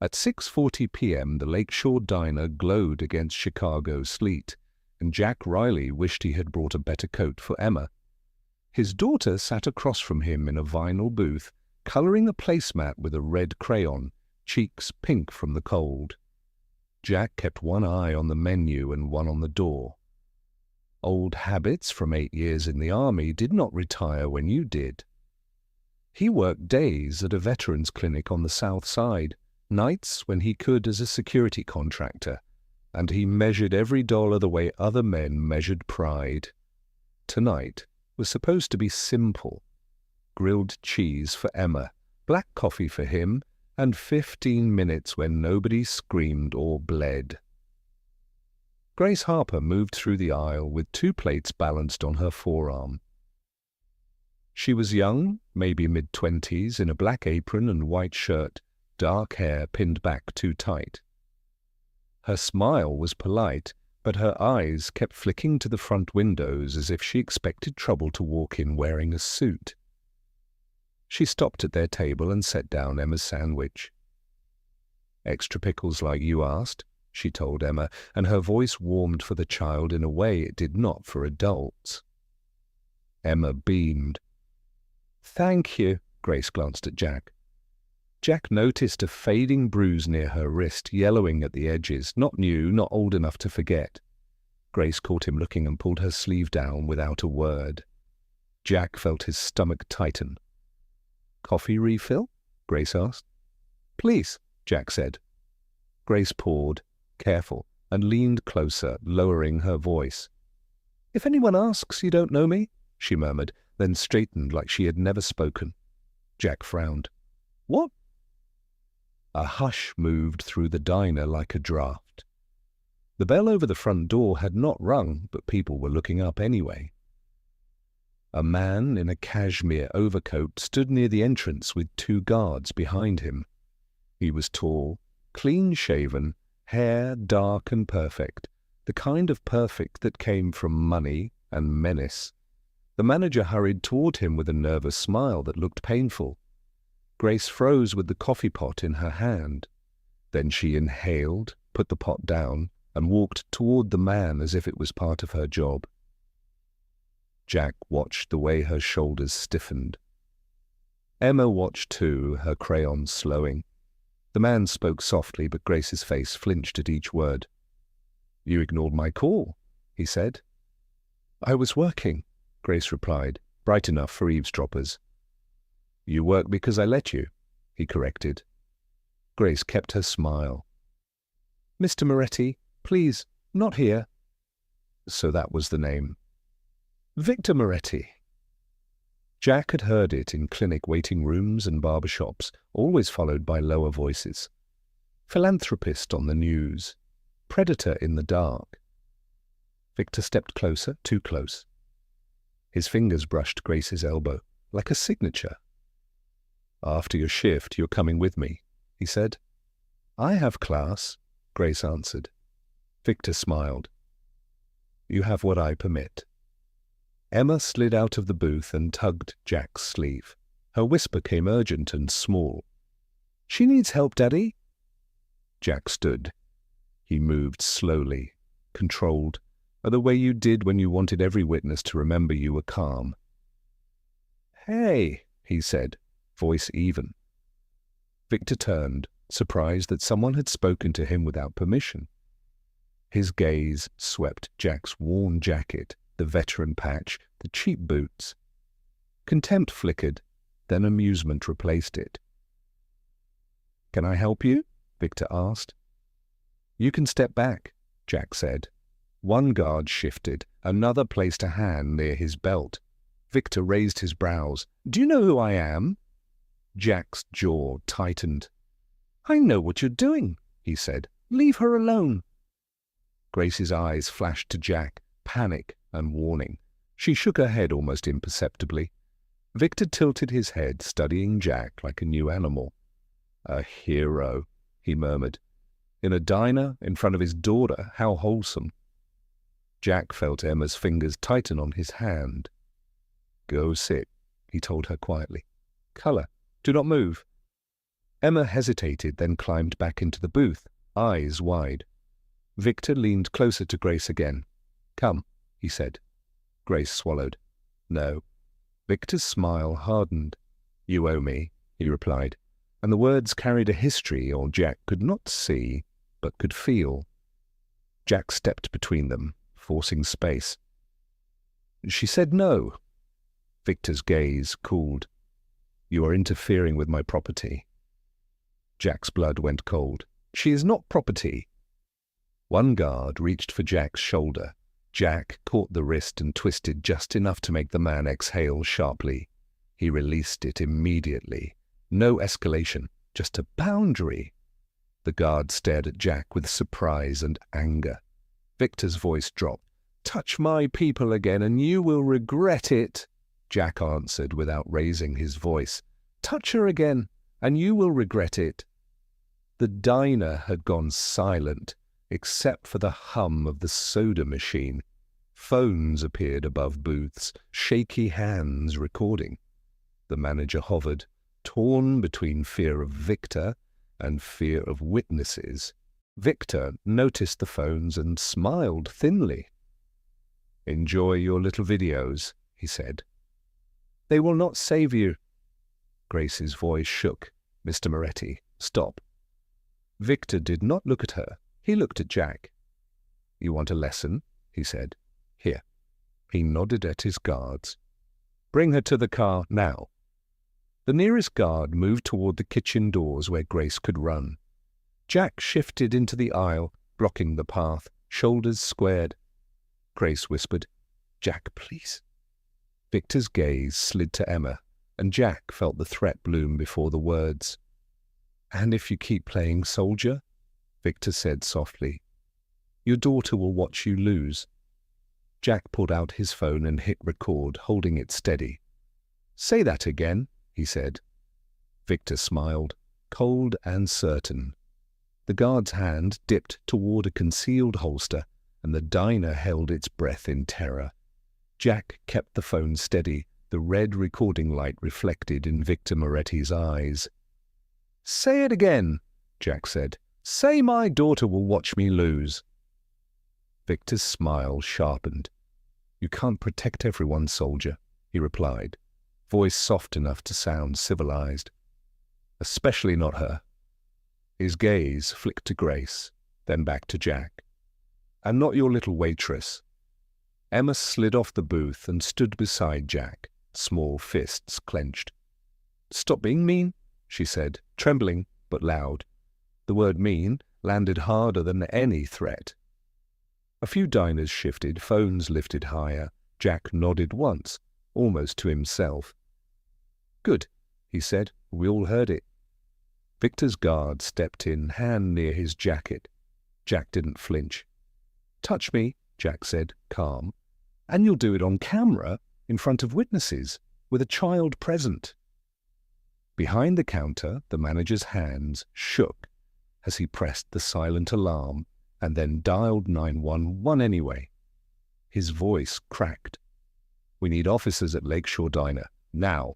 At 6:40 p.m., the Lakeshore Diner glowed against Chicago's sleet, and Jack Reilly wished he had brought a better coat for Emma. His daughter sat across from him in a vinyl booth, coloring a placemat with a red crayon, cheeks pink from the cold. Jack kept one eye on the menu and one on the door. Old habits from 8 years in the army did not retire when you did. He worked days at a veterans clinic on the South Side, nights when he could as a security contractor, and he measured every dollar the way other men measured pride. Tonight was supposed to be simple. Grilled cheese for Emma, black coffee for him, and 15 minutes when nobody screamed or bled. Grace Harper moved through the aisle with 2 plates balanced on her forearm. She was young, maybe mid-20s, in a black apron and white shirt, dark hair pinned back too tight. Her smile was polite, but her eyes kept flicking to the front windows as if she expected trouble to walk in wearing a suit. She stopped at their table and set down Emma's sandwich. "Extra pickles like you asked," she told Emma, and her voice warmed for the child in a way it did not for adults. Emma beamed. "Thank you," Grace glanced at Jack. Jack noticed a fading bruise near her wrist, yellowing at the edges, not new, not old enough to forget. Grace caught him looking and pulled her sleeve down without a word. Jack felt his stomach tighten. "Coffee refill?" Grace asked. "Please," Jack said. Grace poured, careful, and leaned closer, lowering her voice. "If anyone asks, you don't know me," she murmured, then straightened like she had never spoken. Jack frowned. "What?" A hush moved through the diner like a draft. The bell over the front door had not rung, but people were looking up anyway. A man in a cashmere overcoat stood near the entrance with 2 guards behind him. He was tall, clean-shaven, hair dark and perfect, the kind of perfect that came from money and menace. The manager hurried toward him with a nervous smile that looked painful. Grace froze with the coffee pot in her hand. Then she inhaled, put the pot down, and walked toward the man as if it was part of her job. Jack watched the way her shoulders stiffened. Emma watched too, her crayon slowing. The man spoke softly, but Grace's face flinched at each word. "You ignored my call," he said. "I was working," Grace replied, bright enough for eavesdroppers. "You work because I let you," he corrected. Grace kept her smile. "Mr. Moretti, please, not here." So that was the name. "Victor Moretti." Jack had heard it in clinic waiting rooms and barber shops, always followed by lower voices. Philanthropist on the news. Predator in the dark. Victor stepped closer, too close. His fingers brushed Grace's elbow, like a signature. "After your shift, you're coming with me," he said. "I have class," Grace answered. Victor smiled. "You have what I permit." Emma slid out of the booth and tugged Jack's sleeve. Her whisper came urgent and small. "She needs help, Daddy." Jack stood. He moved slowly, controlled, the way you did when you wanted every witness to remember you were calm. "Hey," he said, voice even. Victor turned, surprised that someone had spoken to him without permission. His gaze swept Jack's worn jacket, the veteran patch, the cheap boots. Contempt flickered, then amusement replaced it. "Can I help you?" Victor asked. "You can step back," Jack said. One guard shifted, another placed a hand near his belt. Victor raised his brows. "Do you know who I am?" Jack's jaw tightened. "I know what you're doing," he said. "Leave her alone." Grace's eyes flashed to Jack, panic and warning. She shook her head almost imperceptibly. Victor tilted his head, studying Jack like a new animal. "A hero," he murmured. "In a diner, in front of his daughter, how wholesome." Jack felt Emma's fingers tighten on his hand. "Go sit," he told her quietly. "Color. Do not move." Emma hesitated, then climbed back into the booth, eyes wide. Victor leaned closer to Grace again. "Come," he said. Grace swallowed. "No." Victor's smile hardened. "You owe me," he replied, and the words carried a history or Jack could not see, but could feel. Jack stepped between them, forcing space. "She said no." Victor's gaze cooled. "You are interfering with my property." Jack's blood went cold. "She is not property." One guard reached for Jack's shoulder. Jack caught the wrist and twisted just enough to make the man exhale sharply. He released it immediately. No escalation, just a boundary. The guard stared at Jack with surprise and anger. Victor's voice dropped. "Touch my people again and you will regret it," Jack answered without raising his voice. "Touch her again and you will regret it." The diner had gone silent, except for the hum of the soda machine. Phones appeared above booths, shaky hands recording. The manager hovered, torn between fear of Victor and fear of witnesses. Victor noticed the phones and smiled thinly. "Enjoy your little videos," he said. "They will not save you." Grace's voice shook. "Mr. Moretti, stop." Victor did not look at her. He looked at Jack. "You want a lesson?" he said. "Here." He nodded at his guards. "Bring her to the car now." The nearest guard moved toward the kitchen doors where Grace could run. Jack shifted into the aisle, blocking the path, shoulders squared. Grace whispered, "Jack, please." Victor's gaze slid to Emma, and Jack felt the threat bloom before the words. "And if you keep playing soldier," Victor said softly, "your daughter will watch you lose." Jack pulled out his phone and hit record, holding it steady. "Say that again," he said. Victor smiled, cold and certain. The guard's hand dipped toward a concealed holster, and the diner held its breath in terror. Jack kept the phone steady, the red recording light reflected in Victor Moretti's eyes. "Say it again," Jack said. "Say my daughter will watch me lose." Victor's smile sharpened. "You can't protect everyone, soldier," he replied, voice soft enough to sound civilized. "Especially not her." His gaze flicked to Grace, then back to Jack. "And not your little waitress." Emma slid off the booth and stood beside Jack, small fists clenched. "Stop being mean," she said, trembling but loud. The word mean landed harder than any threat. A few diners shifted, phones lifted higher. Jack nodded once, almost to himself. "Good," he said. "We all heard it." Victor's guard stepped in, hand near his jacket. Jack didn't flinch. "Touch me," Jack said, calm. "And you'll do it on camera, in front of witnesses, with a child present." Behind the counter, the manager's hands shook as he pressed the silent alarm and then dialed 911 anyway. His voice cracked. "We need officers at Lakeshore Diner, now."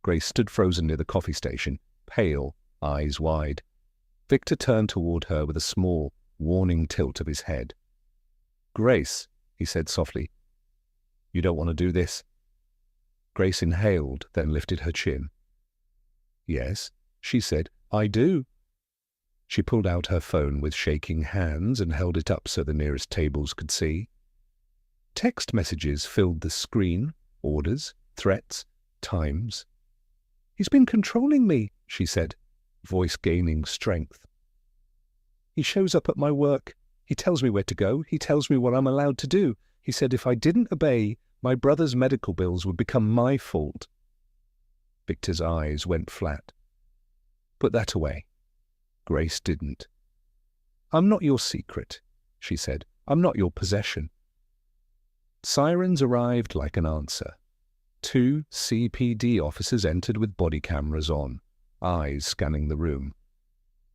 Grace stood frozen near the coffee station, pale, eyes wide. Victor turned toward her with a small, warning tilt of his head. "Grace," he said softly, "you don't want to do this?" Grace inhaled, then lifted her chin. "Yes," she said, "I do." She pulled out her phone with shaking hands and held it up so the nearest tables could see. Text messages filled the screen, orders, threats, times. "He's been controlling me," she said, voice gaining strength. "He shows up at my work. He tells me where to go. He tells me what I'm allowed to do. He said if I didn't obey, my brother's medical bills would become my fault." Victor's eyes went flat. "Put that away." Grace didn't. "I'm not your secret," she said. "I'm not your possession." Sirens arrived like an answer. 2 CPD officers entered with body cameras on, eyes scanning the room.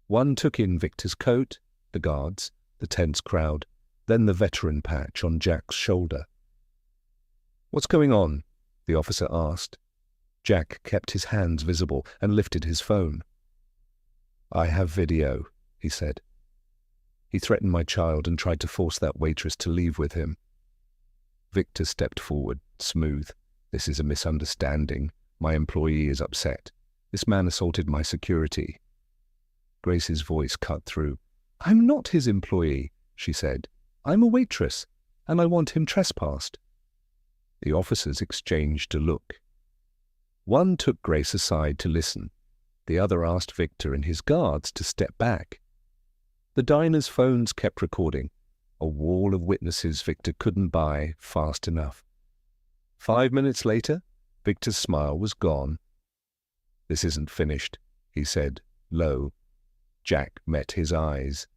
One took in Victor's coat, the guards, the tense crowd, then the veteran patch on Jack's shoulder. "What's going on?" the officer asked. Jack kept his hands visible and lifted his phone. I have video, he said. He threatened my child and tried to force that waitress to leave with him. Victor stepped forward, smooth. This is a misunderstanding. My employee is upset. This man assaulted my security. Grace's voice cut through. I'm not his employee, she said. I'm a waitress, and I want him trespassed. The officers exchanged a look. One took Grace aside to listen. The other asked Victor and his guards to step back. The diner's phones kept recording, a wall of witnesses Victor couldn't buy fast enough. 5 minutes later, Victor's smile was gone. This isn't finished, he said, low. Jack met his eyes.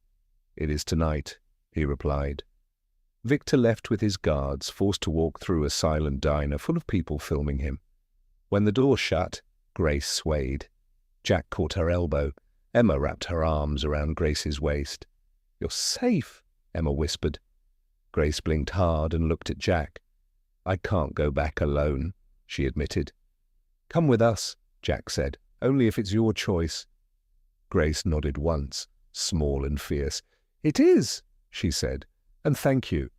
It is tonight, he replied. Victor left with his guards, forced to walk through a silent diner full of people filming him. When the door shut, Grace swayed. Jack caught her elbow. Emma wrapped her arms around Grace's waist. You're safe, Emma whispered. Grace blinked hard and looked at Jack. I can't go back alone, she admitted. Come with us, Jack said, only if it's your choice. Grace nodded once, small and fierce. It is, she said, and thank you.